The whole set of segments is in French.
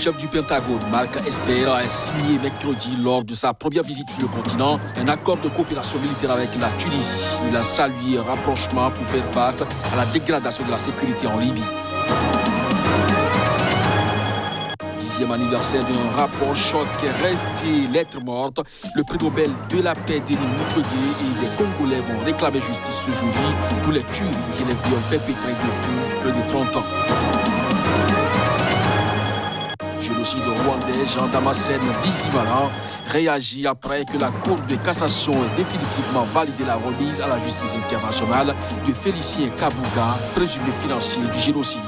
chef du Pentagone, Mark Esper, a signé mercredi lors de sa première visite sur le continent un accord de coopération militaire avec la Tunisie. Il a salué un rapprochement pour faire face à la dégradation de la sécurité en Libye. 10e anniversaire d'un rapport choc resté lettre morte. Le prix Nobel de la paix Denis Mukwege et les Congolais vont réclamer justice ce jeudi pour les tueries et les viols perpétrés depuis plus de 30 ans. Génocide rwandais, Jean Damascène Bizimana réagit après que la Cour de cassation ait définitivement validé la remise à la justice internationale de Félicien Kabuga, présumé financier du génocide.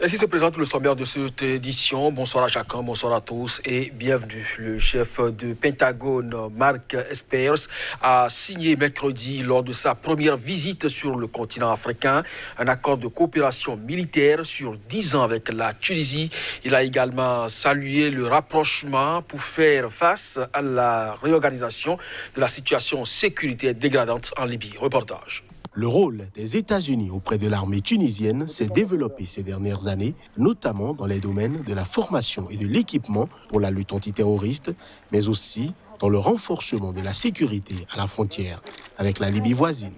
Ainsi se présente le sommaire de cette édition. Bonsoir à chacun, bonsoir à tous et bienvenue. Le chef de Pentagone, Mark Esper, a signé mercredi lors de sa première visite sur le continent africain un accord de coopération militaire sur 10 ans avec la Tunisie. Il a également salué le rapprochement pour faire face à la réorganisation de la situation sécuritaire dégradante en Libye. Reportage. Le rôle des États-Unis auprès de l'armée tunisienne s'est développé ces dernières années, notamment dans les domaines de la formation et de l'équipement pour la lutte antiterroriste, mais aussi dans le renforcement de la sécurité à la frontière avec la Libye voisine.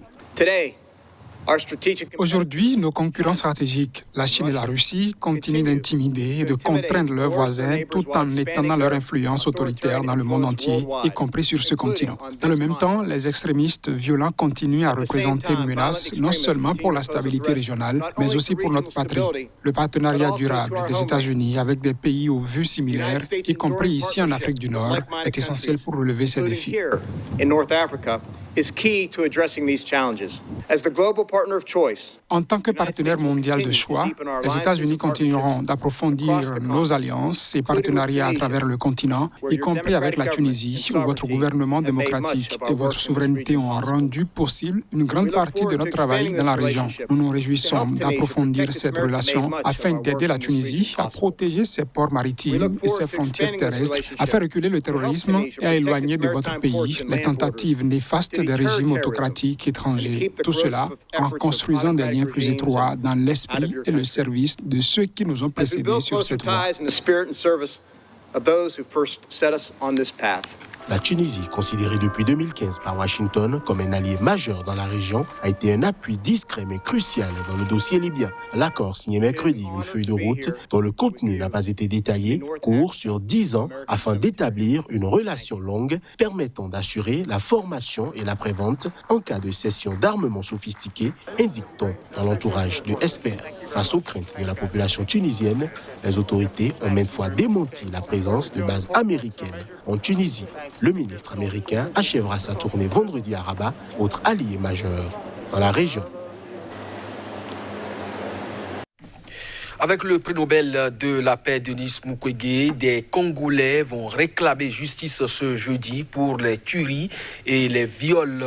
Aujourd'hui, nos concurrents stratégiques, la Chine et la Russie, continuent d'intimider et de contraindre leurs voisins tout en étendant leur influence autoritaire dans le monde entier, y compris sur ce continent. Dans le même temps, les extrémistes violents continuent à représenter une menace non seulement pour la stabilité régionale, mais aussi pour notre patrie. Le partenariat durable des États-Unis avec des pays aux vues similaires, y compris ici en Afrique du Nord, est essentiel pour relever ces défis. En tant que partenaire mondial de choix, les États-Unis continueront d'approfondir nos alliances et partenariats à travers le continent, y compris avec la Tunisie, où votre gouvernement démocratique et votre souveraineté ont rendu possible une grande partie de notre travail dans la région. Nous nous réjouissons d'approfondir cette relation afin d'aider la Tunisie à protéger ses ports maritimes et ses frontières terrestres, à faire reculer le terrorisme et à éloigner de votre pays les tentatives néfastes des régimes autocratiques étrangers. Tout cela en construisant des liens plus étroits dans l'esprit et le service de ceux qui nous ont précédés sur cette voie. La Tunisie, considérée depuis 2015 par Washington comme un allié majeur dans la région, a été un appui discret mais crucial dans le dossier libyen. L'accord signé mercredi, une feuille de route dont le contenu n'a pas été détaillé, court sur 10 ans afin d'établir une relation longue permettant d'assurer la formation et l'après-vente en cas de cession d'armements sophistiqués, indique-t-on dans l'entourage de Esper. Face aux craintes de la population tunisienne, les autorités ont maintes fois démenti la présence de bases américaines en Tunisie. Le ministre américain achèvera sa tournée vendredi à Rabat, autre allié majeur dans la région. Avec le prix Nobel de la paix Denis Mukwege, des Congolais vont réclamer justice ce jeudi pour les tueries et les viols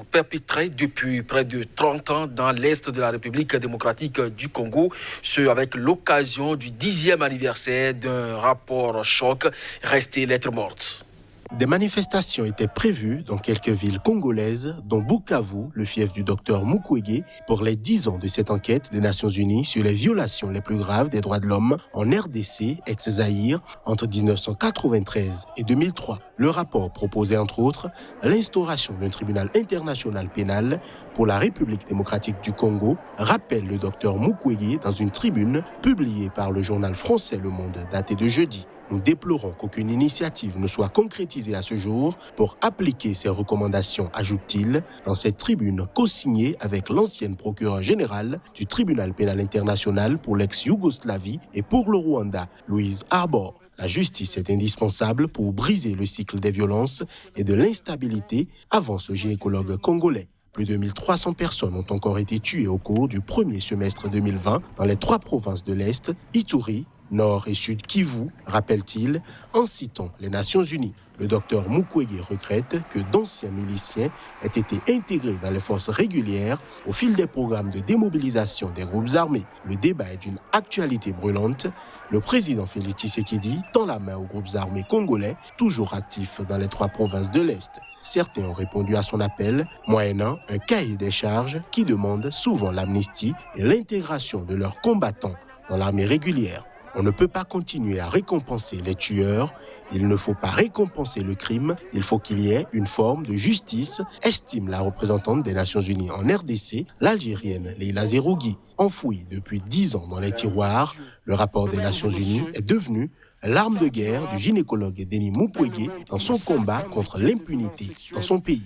perpétrés depuis près de 30 ans dans l'est de la République démocratique du Congo. Ce avec l'occasion du 10e anniversaire d'un rapport choc resté lettre morte. Des manifestations étaient prévues dans quelques villes congolaises, dont Bukavu, le fief du docteur Mukwege, pour les 10 ans de cette enquête des Nations Unies sur les violations les plus graves des droits de l'homme en RDC, ex-Zaïre, entre 1993 et 2003. Le rapport proposait entre autres l'instauration d'un tribunal international pénal pour la République démocratique du Congo, rappelle le docteur Mukwege dans une tribune publiée par le journal français Le Monde, datée de jeudi. Nous déplorons qu'aucune initiative ne soit concrétisée à ce jour pour appliquer ces recommandations, ajoute-t-il, dans cette tribune co-signée avec l'ancienne procureure générale du tribunal pénal international pour l'ex-Yougoslavie et pour le Rwanda, Louise Arbour. La justice est indispensable pour briser le cycle des violences et de l'instabilité, avance le gynécologue congolais. Plus de 1300 personnes ont encore été tuées au cours du premier semestre 2020 dans les 3 provinces de l'Est, Ituri, Nord et Sud Kivu, rappelle-t-il, en citant les Nations Unies. Le docteur Mukwege regrette que d'anciens miliciens aient été intégrés dans les forces régulières au fil des programmes de démobilisation des groupes armés. Le débat est d'une actualité brûlante. Le président Félix Tshisekedi tend la main aux groupes armés congolais, toujours actifs dans les 3 provinces de l'Est. Certains ont répondu à son appel, moyennant un cahier des charges qui demande souvent l'amnistie et l'intégration de leurs combattants dans l'armée régulière. On ne peut pas continuer à récompenser les tueurs. Il ne faut pas récompenser le crime. Il faut qu'il y ait une forme de justice, estime la représentante des Nations Unies en RDC, l'Algérienne Leila Zerougui. Enfouie depuis 10 ans dans les tiroirs, le rapport des Nations Unies est devenu l'arme de guerre du gynécologue Denis Mukwege dans son combat contre l'impunité dans son pays.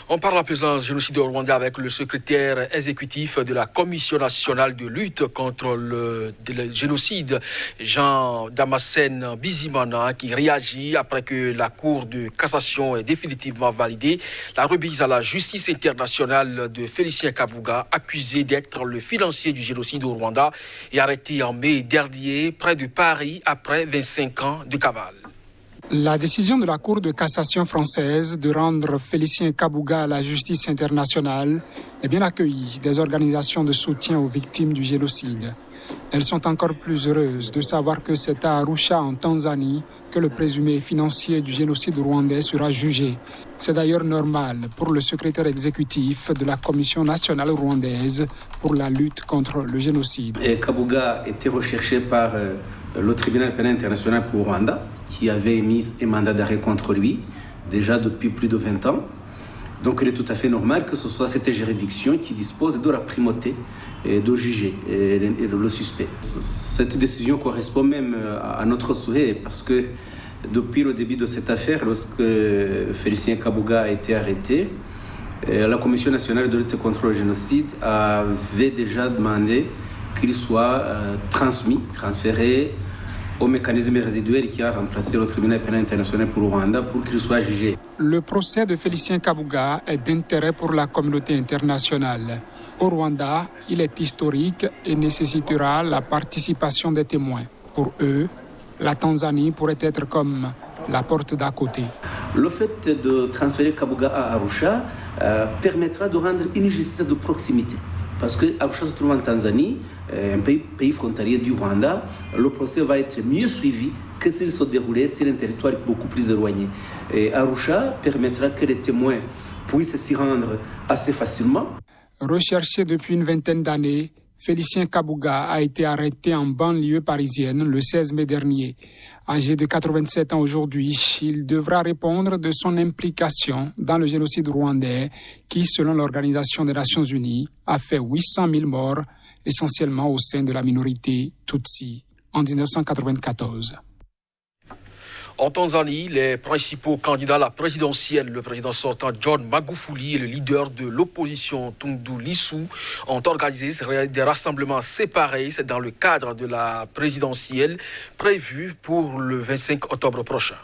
On parle à présent du génocide au Rwanda avec le secrétaire exécutif de la Commission nationale de lutte contre le génocide, Jean Damascène Bizimana, qui réagit après que la Cour de cassation ait définitivement validé la remise à la justice internationale de Félicien Kabuga, accusé d'être le financier du génocide au Rwanda et arrêté en mai dernier près de Paris après 25 ans de cavale. La décision de la Cour de cassation française de rendre Félicien Kabuga à la justice internationale est bien accueillie des organisations de soutien aux victimes du génocide. Elles sont encore plus heureuses de savoir que c'est à Arusha, en Tanzanie, que le présumé financier du génocide rwandais sera jugé. C'est d'ailleurs normal pour le secrétaire exécutif de la Commission nationale rwandaise pour la lutte contre le génocide. Kabuga était recherché par le tribunal pénal international pour Rwanda, qui avait émis un mandat d'arrêt contre lui, déjà depuis plus de 20 ans. Donc il est tout à fait normal que ce soit cette juridiction qui dispose de la primauté de juger le suspect. Cette décision correspond même à notre souhait, parce que depuis le début de cette affaire, lorsque Félicien Kabuga a été arrêté, la Commission nationale de lutte contre le génocide avait déjà demandé qu'il soit transféré au mécanisme résiduel qui a remplacé le tribunal pénal international pour le Rwanda pour qu'il soit jugé. Le procès de Félicien Kabuga est d'intérêt pour la communauté internationale. Au Rwanda, il est historique et nécessitera la participation des témoins. Pour eux, la Tanzanie pourrait être comme la porte d'à côté. Le fait de transférer Kabuga à Arusha permettra de rendre une justice de proximité. Parce que Arusha se trouve en Tanzanie, un pays frontalier du Rwanda, le procès va être mieux suivi que s'il se déroulait sur un territoire beaucoup plus éloigné. Et Arusha permettra que les témoins puissent s'y rendre assez facilement. Recherché depuis une vingtaine d'années, Félicien Kabuga a été arrêté en banlieue parisienne le 16 mai dernier. Âgé de 87 ans aujourd'hui, il devra répondre de son implication dans le génocide rwandais qui, selon l'Organisation des Nations Unies, a fait 800 000 morts, essentiellement au sein de la minorité Tutsi, en 1994. En Tanzanie, les principaux candidats à la présidentielle, le président sortant John Magufuli et le leader de l'opposition Tundu Lissu, ont organisé des rassemblements séparés. C'est dans le cadre de la présidentielle prévue pour le 25 octobre prochain.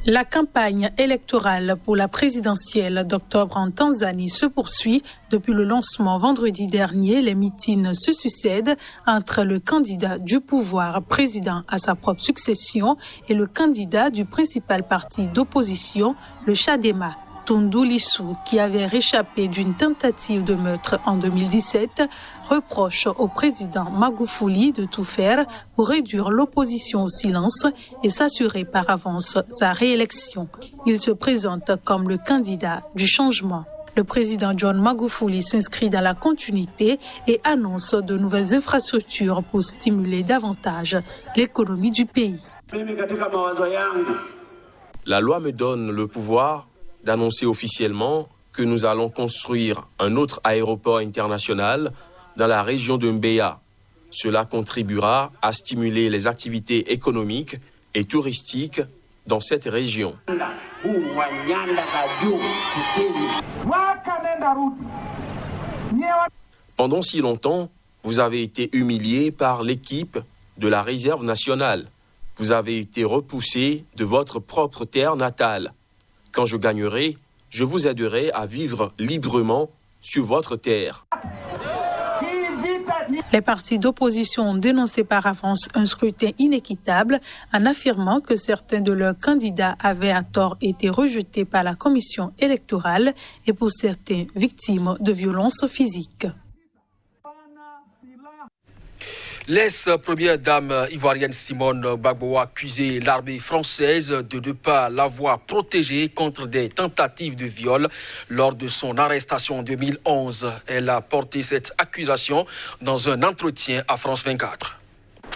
La campagne électorale pour la présidentielle d'octobre en Tanzanie se poursuit. Depuis le lancement vendredi dernier, les meetings se succèdent entre le candidat du pouvoir président à sa propre succession et le candidat du principal parti d'opposition, le Chadema. Tundu Lissu, qui avait réchappé d'une tentative de meurtre en 2017, reproche au président Magufuli de tout faire pour réduire l'opposition au silence et s'assurer par avance sa réélection. Il se présente comme le candidat du changement. Le président John Magufuli s'inscrit dans la continuité et annonce de nouvelles infrastructures pour stimuler davantage l'économie du pays. La loi me donne le pouvoir d'annoncer officiellement que nous allons construire un autre aéroport international dans la région de Mbeya. Cela contribuera à stimuler les activités économiques et touristiques dans cette région. Pendant si longtemps, vous avez été humilié par l'équipe de la réserve nationale. Vous avez été repoussé de votre propre terre natale. Quand je gagnerai, je vous aiderai à vivre librement sur votre terre. Les partis d'opposition ont dénoncé par avance un scrutin inéquitable en affirmant que certains de leurs candidats avaient à tort été rejetés par la commission électorale et pour certains victimes de violences physiques. L'ex-première dame ivoirienne Simone Gbagbo a accusé l'armée française de ne pas l'avoir protégée contre des tentatives de viol lors de son arrestation en 2011. Elle a porté cette accusation dans un entretien à France 24.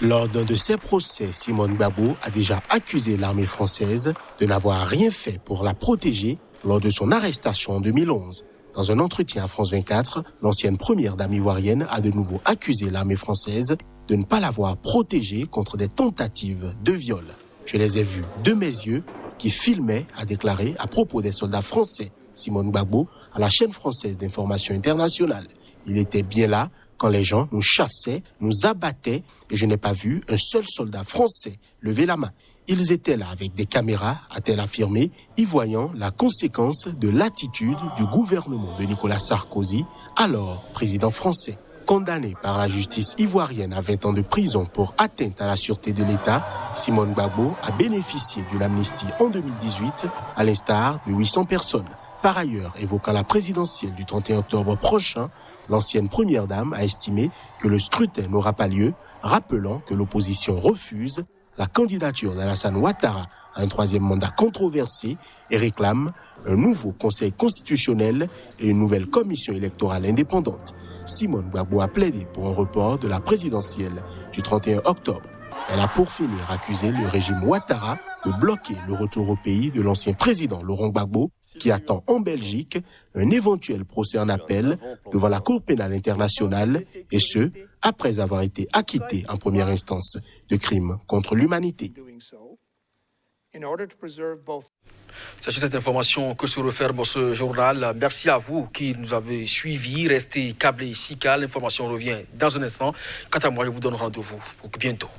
Lors d'un de ses procès, Simone Gbagbo a déjà accusé l'armée française de n'avoir rien fait pour la protéger lors de son arrestation en 2011. Dans un entretien à France 24, l'ancienne première dame ivoirienne a de nouveau accusé l'armée française de ne pas l'avoir protégée contre des tentatives de viol. Je les ai vus de mes yeux qui filmaient, a déclaré à propos des soldats français Simone Gbagbo à la chaîne française d'information internationale. Il était bien là quand les gens nous chassaient, nous abattaient et je n'ai pas vu un seul soldat français lever la main. Ils étaient là avec des caméras, a-t-elle affirmé, y voyant la conséquence de l'attitude du gouvernement de Nicolas Sarkozy, alors président français. Condamné par la justice ivoirienne à 20 ans de prison pour atteinte à la sûreté de l'État, Simone Gbagbo a bénéficié d'une amnistie en 2018, à l'instar de 800 personnes. Par ailleurs, évoquant la présidentielle du 31 octobre prochain, l'ancienne première dame a estimé que le scrutin n'aura pas lieu, rappelant que l'opposition refuse la candidature d'Alassane Ouattara à un troisième mandat controversé et réclame un nouveau conseil constitutionnel et une nouvelle commission électorale indépendante. Simone Gbagbo a plaidé pour un report de la présidentielle du 31 octobre. Elle a pour finir accusé le régime Ouattara de bloquer le retour au pays de l'ancien président Laurent Gbagbo, qui attend en Belgique un éventuel procès en appel devant la Cour pénale internationale, et ce, après avoir été acquitté en première instance de crimes contre l'humanité. C'est sur cette information que se referme ce journal. Merci à vous qui nous avez suivis. Restez câblés ici car l'information revient dans un instant. Quant à moi, je vous donne rendez-vous pour bientôt.